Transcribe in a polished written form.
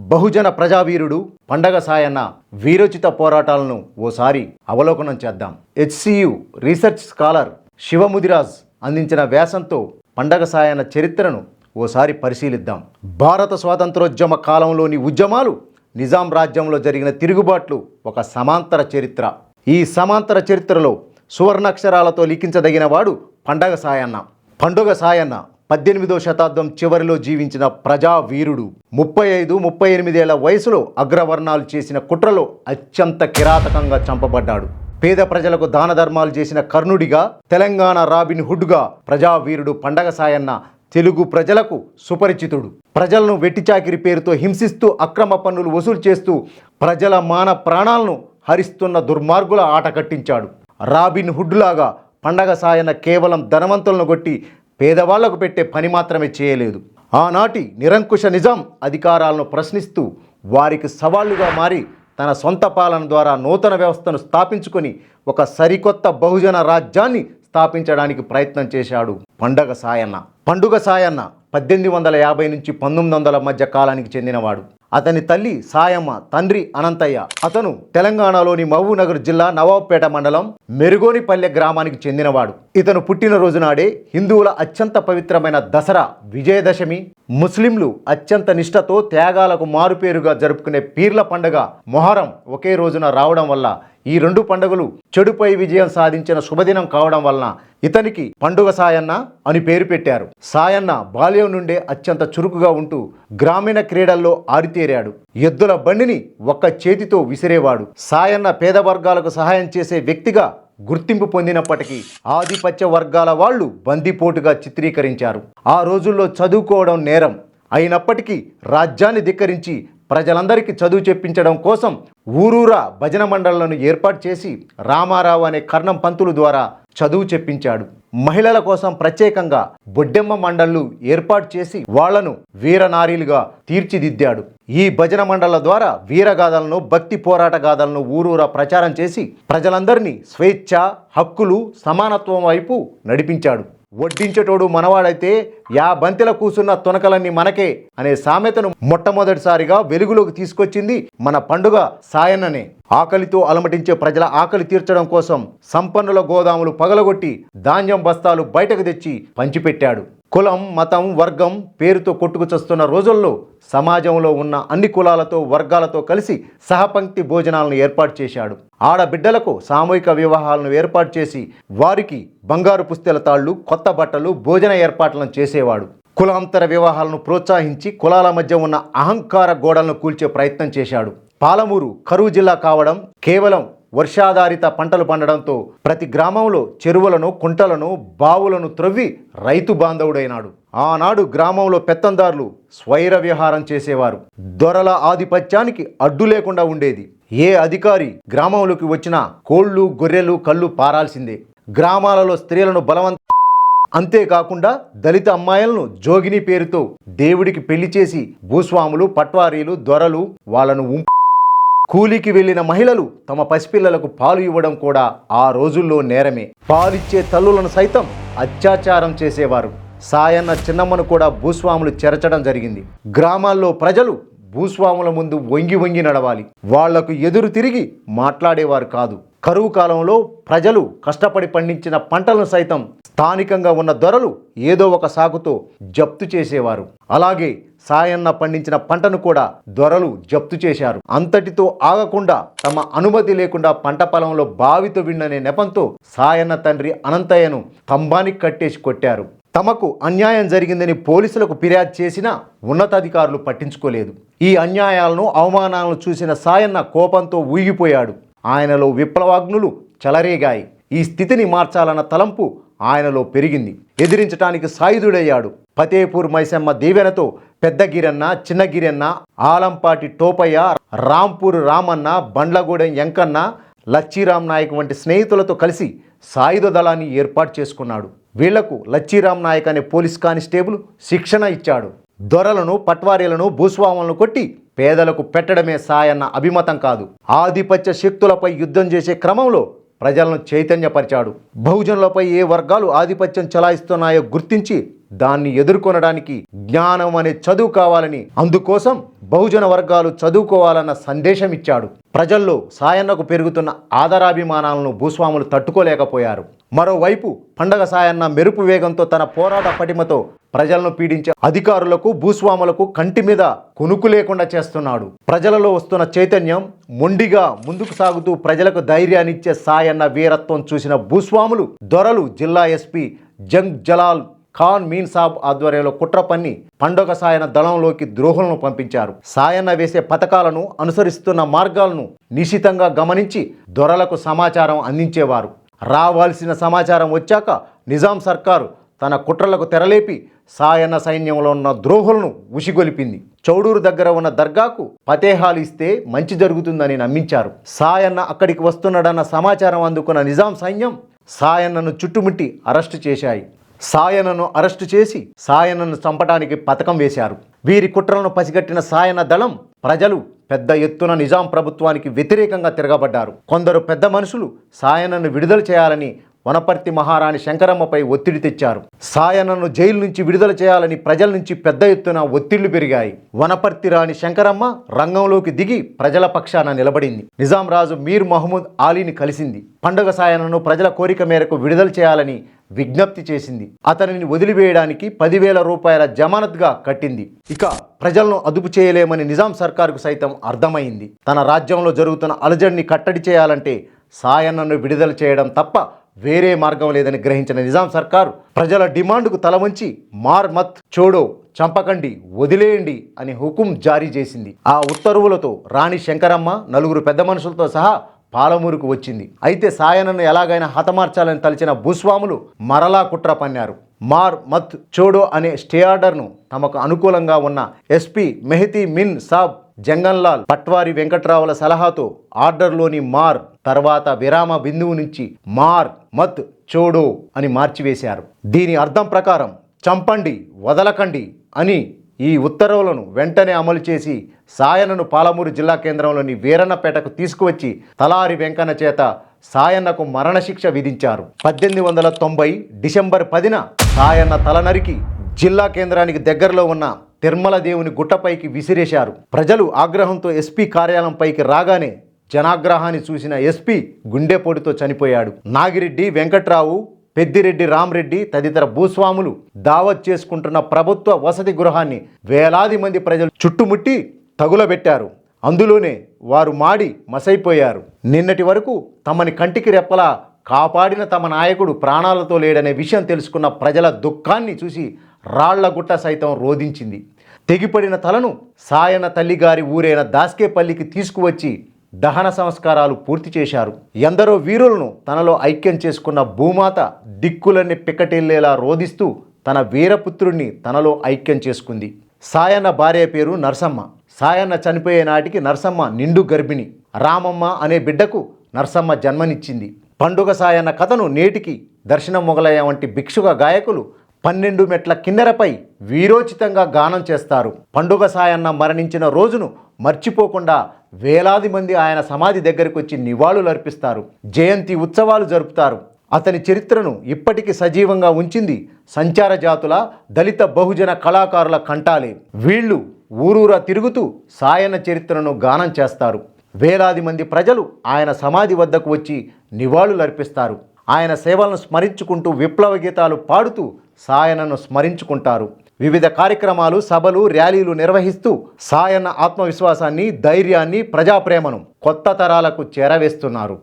బహుజన ప్రజావీరుడు పండగ సాయన్న వీరోచిత పోరాటాలను ఓసారి అవలోకనం చేద్దాం. హెచ్సియు రీసెర్చ్ స్కాలర్ శివముదిరాజ్ అందించిన వ్యాసంతో పండగ సాయన్న చరిత్రను ఓసారి పరిశీలిద్దాం. భారత స్వాతంత్రోద్యమ కాలంలోని ఉద్యమాలు, నిజాం రాజ్యంలో జరిగిన తిరుగుబాట్లు ఒక సమాంతర చరిత్ర. ఈ సమాంతర చరిత్రలో సువర్ణాక్షరాలతో లిఖించదగిన వాడు పండగ సాయన్న. పండుగ సాయన్న 18వ శతాబ్దం చివరిలో జీవించిన ప్రజావీరుడు. 35-38 ఏళ్ల వయసులో అగ్రవర్ణాలు చేసిన కుట్రలో అత్యంత కిరాతకంగా చంపబడ్డాడు. పేద ప్రజలకు దాన ధర్మాలు చేసిన కర్ణుడిగా, తెలంగాణ రాబిన్ హుడ్గా ప్రజావీరుడు పండగ సాయన్న తెలుగు ప్రజలకు సుపరిచితుడు. ప్రజలను వెట్టిచాకిరి పేరుతో హింసిస్తూ అక్రమ పన్నులు వసూలు చేస్తూ ప్రజల మాన ప్రాణాలను హరిస్తున్న దుర్మార్గుల ఆట కట్టించాడు. రాబిన్ హుడ్ లాగా పండగ సాయన్న కేవలం ధనవంతులను కొట్టి పేదవాళ్లకు పెట్టే పని మాత్రమే చేయలేదు. ఆనాటి నిరంకుశ నిజాం అధికారాలను ప్రశ్నిస్తూ వారికి సవాళ్లుగా మారి తన సొంత పాలన ద్వారా నూతన వ్యవస్థను స్థాపించుకొని ఒక సరికొత్త బహుజన రాజ్యాన్ని స్థాపించడానికి ప్రయత్నం చేశాడు పండగ సాయన్న. పండుగ సాయన్న 1850 నుంచి 1900 మధ్య కాలానికి చెందినవాడు. అతని తల్లి సాయమ్మ, తండ్రి అనంతయ్య. అతను తెలంగాణలోని మహబూబ్నగర్ జిల్లా నవాబ్పేట మండలం మెరుగోనిపల్లె గ్రామానికి చెందినవాడు. ఇతను పుట్టినరోజు నాడే హిందువుల అత్యంత పవిత్రమైన దసరా, విజయదశమి, ముస్లింలు అత్యంత నిష్ఠతో త్యాగాలకు మారుపేరుగా జరుపుకునే పీర్ల పండుగ మొహరం ఒకే రోజున రావడం వల్ల ఈ రెండు పండుగలు చెడుపై విజయం సాధించిన శుభదినం కావడం వలన ఇతనికి పండుగ సాయన్న అని పేరు పెట్టారు. సాయన్న బాల్యం నుండే అత్యంత చురుకుగా ఉంటూ గ్రామీణ క్రీడల్లో ఆరితేరాడు. ఎద్దుల బండిని ఒక్క చేతితో విసిరేవాడు. సాయన్న పేద వర్గాలకు సహాయం చేసే వ్యక్తిగా గుర్తింపు పొందినప్పటికీ ఆధిపత్య వర్గాల వాళ్ళు బందిపోటుగా చిత్రీకరించారు. ఆ రోజుల్లో చదువుకోవడం నేరం అయినప్పటికీ రాజ్యాన్ని ధిక్కరించి ప్రజలందరికీ చదువు చెప్పించడం కోసం ఊరూరా భజన మండళ్లను ఏర్పాటు చేసి రామారావు అనే కర్ణం పంతులు ద్వారా చదువు చెప్పించాడు. మహిళల కోసం ప్రత్యేకంగా బొడ్డెమ్మ మండళ్లు ఏర్పాటు చేసి వాళ్లను వీరనారీలుగా తీర్చిదిద్దాడు. ఈ భజన మండళ్ల ద్వారా వీరగాథలను, భక్తి పోరాట గాథలను ఊరూరా ప్రచారం చేసి ప్రజలందరినీ స్వేచ్ఛ, హక్కులు, సమానత్వం వైపు నడిపించాడు. వడ్డించేటోడు మనవాడైతే యా బంతిల కూసున్న తొనకలన్నీ మనకే అనే సామెతను మొట్టమొదటిసారిగా వెలుగులోకి తీసుకొచ్చింది మన పండుగ సాయన్ననే. ఆకలితో అలమటించే ప్రజల ఆకలి తీర్చడం కోసం సంపన్నుల గోదాములు పగలగొట్టి ధాన్యం బస్తాలు బయటకు తెచ్చి పంచిపెట్టాడు. కులం, మతం, వర్గం పేరుతో కొట్టుకుచస్తున్న రోజుల్లో సమాజంలో ఉన్న అన్ని కులాలతో, వర్గాలతో కలిసి సహపంక్తి భోజనాలను ఏర్పాటు చేశాడు. ఆడబిడ్డలకు సామూహిక వివాహాలను ఏర్పాటు చేసి వారికి బంగారు పుస్తెల తాళ్లు, కొత్త బట్టలు, భోజన ఏర్పాట్లను చేసేవాడు. కులాంతర వివాహాలను ప్రోత్సహించి కులాల మధ్య ఉన్న అహంకార గోడలను కూల్చే ప్రయత్నం చేశాడు. పాలమూరు కరువు జిల్లా కావడం, కేవలం వర్షాధారిత పంటలు పండడంతో ప్రతి గ్రామంలో చెరువులను, కుంటలను, బావులను త్రవ్వి రైతు బాంధవుడైనాడు. ఆనాడు గ్రామంలో పెత్తందారులు స్వైర విహారం చేసేవారు. దొరల ఆధిపత్యానికి అడ్డు లేకుండా ఉండేది. ఏ అధికారి గ్రామంలోకి వచ్చినా కోళ్లు, గొర్రెలు, కళ్ళు పారాల్సిందే. గ్రామాలలో స్త్రీలను అంతేకాకుండా దళిత అమ్మాయిలను జోగిని పేరుతో దేవుడికి పెళ్లి చేసి భూస్వాములు, పట్వారీలు, దొరలు వాళ్ళను కూలికి వెళ్లిన మహిళలు తమ పసిపిల్లలకు పాలు ఇవ్వడం కూడా ఆ రోజుల్లో నేరమే. పాలిచ్చే తల్లులను సైతం అత్యాచారం చేసేవారు. సాయన్న చిన్నమ్మను కూడా భూస్వాములు చెరచడం జరిగింది. గ్రామాల్లో ప్రజలు భూస్వాముల ముందు వంగి వంగి నడవాలి. వాళ్లకు ఎదురు తిరిగి మాట్లాడేవారు కాదు. కరువు కాలంలో ప్రజలు కష్టపడి పండించిన పంటలను సైతం స్థానికంగా ఉన్న దొరలు ఏదో ఒక సాకుతో జప్తు చేసేవారు. అలాగే సాయన్న పండించిన పంటను కూడా దొరలు జప్తు చేశారు. అంతటితో ఆగకుండా తమ అనుమతి లేకుండా పంట పొలంలో బావితో విన్ననే నెపంతో సాయన్న తండ్రి అనంతయ్యను స్తంభానికి కట్టేసి కొట్టారు. తమకు అన్యాయం జరిగిందని పోలీసులకు ఫిర్యాదు చేసినా ఉన్నతాధికారులు పట్టించుకోలేదు. ఈ అన్యాయాలను, అవమానాలను చూసిన సాయన్న కోపంతో ఊగిపోయాడు. ఆయనలో విప్లవాగ్నులు చెలరేగాయి. ఈ స్థితిని మార్చాలన్న తలంపు ఆయనలో పెరిగింది. ఎదిరించడానికి సాయుధుడయ్యాడు. ఫతేపూర్ మైసమ్మ దీవెనతో పెద్ద గిరన్న, చిన్న గిరన్న, ఆలంపాటి టోపయ్య, రాంపూర్ రామన్న, బండ్లగూడెం ఎంకన్న, లచ్చిరామ్ నాయక్ వంటి స్నేహితులతో కలిసి సాయుధ దళాన్ని ఏర్పాటు చేసుకున్నాడు. వీళ్లకు లచ్చిరామ్ నాయక్ అనే పోలీస్ కానిస్టేబుల్ శిక్షణ ఇచ్చాడు. దొరలను, పట్వారీలను, భూస్వాములను కొట్టి పేదలకు పెట్టడమే సాయన్న అభిమతం కాదు. ఆధిపత్య శక్తులపై యుద్ధం చేసే క్రమంలో ప్రజలను చైతన్యపరిచాడు. బహుజనులపై ఏ వర్గాలు ఆధిపత్యం చెలాయిస్తున్నాయో గుర్తించి దాన్ని ఎదుర్కొనడానికి జ్ఞానం అనే చదువు కావాలని, అందుకోసం బహుజన వర్గాలు చదువుకోవాలన్న సందేశం ఇచ్చాడు. ప్రజల్లో సాయన్నకు పెరుగుతున్న ఆదరాభిమానాలను భూస్వాములు తట్టుకోలేకపోయారు. మరోవైపు పండగ సాయన్న మెరుపు వేగంతో తన పోరాట పటిమతో ప్రజలను పీడించే అధికారులకు, భూస్వాములకు కంటి మీద కునుకు లేకుండా చేస్తున్నాడు. ప్రజలలో వస్తున్న చైతన్యం మొండిగా ముందుకు సాగుతూ ప్రజలకు ధైర్యాన్నిచ్చే సాయన్న వీరత్వం చూసిన భూస్వాములు, దొరలు జిల్లా ఎస్పీ జంగ్ జలాల్ ఖాన్ మీన్ సాబ్ ఆధ్వర్యంలో కుట్ర పన్ని పండగ సాయన్న దళంలోకి ద్రోహులను పంపించారు. సాయన్న వేసే పథకాలను, అనుసరిస్తున్న మార్గాలను నిశితంగా గమనించి దొరలకు సమాచారం అందించేవారు. రావాల్సిన సమాచారం వచ్చాక నిజాం సర్కారు తన కుట్రలకు తెరలేపి సాయన్న సైన్యంలో ఉన్న ద్రోహులను ఉసిగొలిపింది. చౌడూరు దగ్గర ఉన్న దర్గాకు ఫతేహాలు ఇస్తే మంచి జరుగుతుందని నమ్మించారు. సాయన్న అక్కడికి వస్తున్నాడన్న సమాచారం అందుకున్న నిజాం సైన్యం సాయన్నను చుట్టుముట్టి అరెస్టు చేశాయి. సాయన్నను అరెస్టు చేసి సాయన్నను చంపడానికి పథకం వేశారు. వీరి కుట్రలను పసిగట్టిన సాయన్న దళం ప్రజలు పెద్ద ఎత్తున నిజాం ప్రభుత్వానికి వ్యతిరేకంగా తిరగబడ్డారు. కొందరు పెద్ద మనుషులు సాయన్నను విడుదల చేయాలని వనపర్తి మహారాణి శంకరమ్మపై ఒత్తిడి తెచ్చారు. సాయన్నను జైలు నుంచి విడుదల చేయాలని ప్రజల నుంచి పెద్ద ఎత్తున ఒత్తిళ్లు పెరిగాయి. వనపర్తి రాణి శంకరమ్మ రంగంలోకి దిగి ప్రజల పక్షాన నిలబడింది. నిజాం రాజు మీర్ మహమూద్ ఆలీని కలిసింది. పండగ సాయన్నను ప్రజల కోరిక మేరకు విడుదల చేయాలని విజ్ఞప్తి చేసింది. అతనిని వదిలివేయడానికి 10,000 రూపాయల జమానత్గా కట్టింది. ఇక ప్రజలను అదుపు చేయలేమని నిజాం సర్కారుకు సైతం అర్థమైంది. తన రాజ్యంలో జరుగుతున్న అలజడిని కట్టడి చేయాలంటే సాయన్నను విడుదల చేయడం తప్ప వేరే మార్గం లేదని గ్రహించిన నిజాం సర్కారు ప్రజల డిమాండ్కు తలవంచి మార్ మత్ చోడో, చంపకండి, వదిలేయండి అని హుకుం జారీ చేసింది. ఆ ఉత్తర్వులతో రాణి శంకరమ్మ నలుగురు పెద్ద మనుషులతో సహా పాలమూరుకు వచ్చింది. అయితే సాయన్నను ఎలాగైనా హతమార్చాలని తలచిన భూస్వాములు మరలా కుట్ర పన్నారు. మార్ మత్ చోడో అనే స్టే ఆర్డర్ను తమకు అనుకూలంగా ఉన్న ఎస్పీ మెహతీ మిన్ సాబ్, జంగన్లాల్, పట్వారి వెంకట్రావుల సలహాతో ఆర్డర్లోని మార్ తర్వాత విరామ బిందువు నుంచి మార్ మత్ చోడో అని మార్చివేశారు. దీని అర్థం ప్రకారం చంపండి, వదలకండి అని ఈ ఉత్తర్వులను వెంటనే అమలు చేసి సాయన్నను పాలమూరు జిల్లా కేంద్రంలోని వీరన్నపేటకు తీసుకువచ్చి తలారి వెంకన్న చేత సాయన్నకు మరణశిక్ష విధించారు. 1890 డిసెంబర్ 10న సాయన్న తల నరికి జిల్లా కేంద్రానికి దగ్గరలో ఉన్న తిరుమల దేవుని గుట్టపైకి విసిరేశారు. ప్రజలు ఆగ్రహంతో ఎస్పీ కార్యాలయంపైకి రాగానే జనాగ్రహాన్ని చూసిన ఎస్పీ గుండెపోటుతో చనిపోయాడు. నాగిరెడ్డి, వెంకట్రావు, పెద్దిరెడ్డి రామరెడ్డి తదితర భూస్వాములు దావత్ చేసుకుంటున్న ప్రభుత్వ వసతి గృహాన్ని వేలాది మంది ప్రజలు చుట్టుముట్టి తగులబెట్టారు. అందులోనే వారు మాడి మసైపోయారు. నిన్నటి వరకు తమని కంటికి రెప్పలా కాపాడిన తమ నాయకుడు ప్రాణాలతో లేడనే విషయం తెలుసుకున్న ప్రజల దుఃఖాన్ని చూసి రాళ్లగుట్ట సైతం రోధించింది. తెగిపడిన తలను సాయన్న తల్లిగారి ఊరైన దాస్కేపల్లికి తీసుకువచ్చి దహన సంస్కారాలు పూర్తి చేశారు. ఎందరో వీరులను తనలో ఐక్యం చేసుకున్న భూమాత దిక్కులన్నీ పిక్కటిల్లేలా రోధిస్తూ తన వీరపుత్రుణ్ణి తనలో ఐక్యం చేసుకుంది. సాయన్న భార్య పేరు నర్సమ్మ. సాయన్న చనిపోయే నాటికి నర్సమ్మ నిండు గర్భిణి. రామమ్మ అనే బిడ్డకు నర్సమ్మ జన్మనిచ్చింది. పండుగ సాయన్న కథను నేటికి దర్శనం మొగలయ్య వంటి భిక్షుక గాయకులు 12 మెట్ల కిన్నెరపై వీరోచితంగా గానం చేస్తారు. పండుగ సాయన్న మరణించిన రోజును మర్చిపోకుండా వేలాది మంది ఆయన సమాధి దగ్గరకు వచ్చి నివాళులు అర్పిస్తారు. జయంతి ఉత్సవాలు జరుపుతారు. అతని చరిత్రను ఇప్పటికీ సజీవంగా ఉంచింది సంచార జాతుల, దళిత, బహుజన కళాకారుల కంటాలే. వీళ్ళు ఊరూరా తిరుగుతూ సాయన్న చరిత్రను గానం చేస్తారు. వేలాది మంది ప్రజలు ఆయన సమాధి వద్దకు వచ్చి నివాళులు అర్పిస్తారు. ఆయన సేవలను స్మరించుకుంటూ విప్లవ గీతాలు పాడుతూ సాయన్నను స్మరించుకుంటారు. వివిధ కార్యక్రమాలు, సభలు, ర్యాలీలు నిర్వహిస్తూ సాయన్న ఆత్మవిశ్వాసాన్ని, ధైర్యాన్ని, ప్రజాప్రేమను కొత్త తరాలకు చేరవేస్తున్నారు.